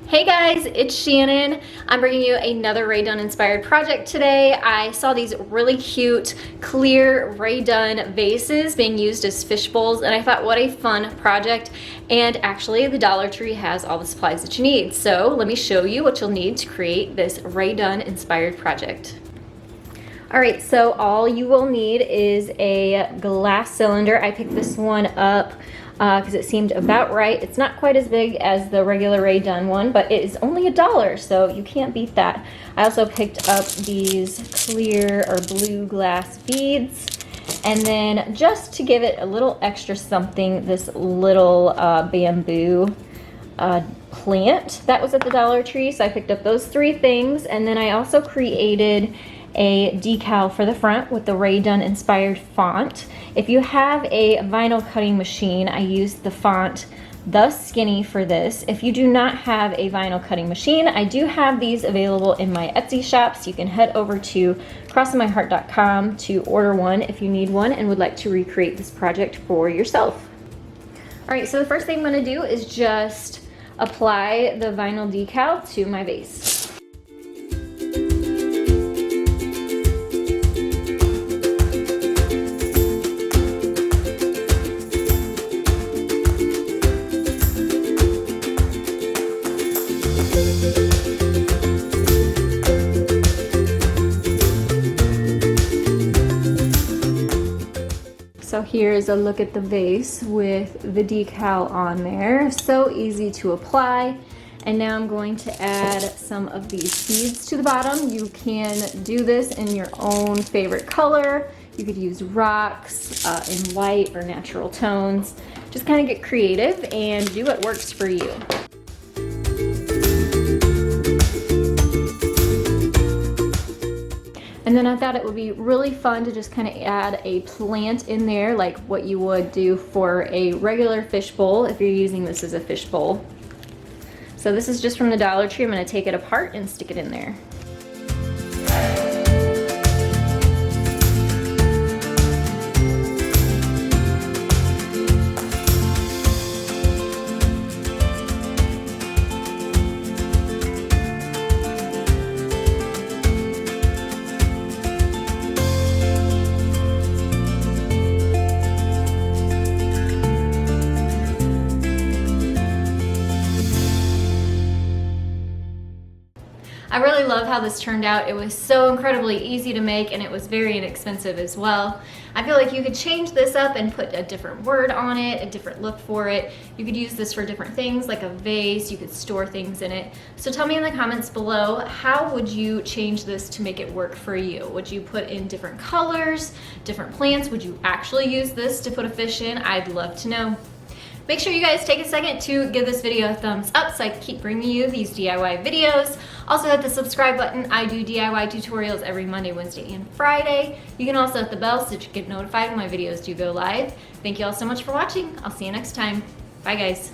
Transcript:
Hey guys, it's Shannon. I'm bringing you another Rae Dunn inspired project today. I saw these really cute, clear Rae Dunn vases being used as fish bowls, and I thought what a fun project. And actually, the Dollar Tree has all the supplies that you need. So let me show you what you'll need to create this Rae Dunn inspired project. All right, so all you will need is a glass cylinder. I picked this one up because it seemed about right. It's not quite as big as the regular Rae Dunn one, but it is only $1, so you can't beat that. I also picked up these clear or blue glass beads, and then just to give it a little extra something, this little bamboo plant that was at the Dollar Tree. So I picked up those 3 things, and then I also created a decal for the front with the Rae Dunn inspired font. If you have a vinyl cutting machine, I used the font The Skinny for this. If you do not have a vinyl cutting machine, I do have these available in my Etsy shop, so you can head over to crossingmyheart.com to order one if you need one and would like to recreate this project for yourself. All right, so the first thing I'm going to do is just apply the vinyl decal to my vase. So here's a look at the vase with the decal on there. So easy to apply. And now I'm going to add some of these beads to the bottom. You can do this in your own favorite color. You could use rocks in white or natural tones. Just kind of get creative and do what works for you. And then I thought it would be really fun to just kind of add a plant in there, like what you would do for a regular fish bowl if you're using this as a fish bowl. So this is just from the Dollar Tree. I'm going to take it apart and stick it in there. I really love how this turned out. It was so incredibly easy to make, and it was very inexpensive as well. I feel like you could change this up and put a different word on it, a different look for it. You could use this for different things like a vase. You could store things in it. So tell me in the comments below, how would you change this to make it work for you? Would you put in different colors, different plants? Would you actually use this to put a fish in? I'd love to know. Make sure you guys take a second to give this video a thumbs up so I can keep bringing you these DIY videos. Also hit the subscribe button. I do DIY tutorials every Monday, Wednesday, and Friday. You can also hit the bell so that you get notified when my videos do go live. Thank you all so much for watching. I'll see you next time. Bye guys.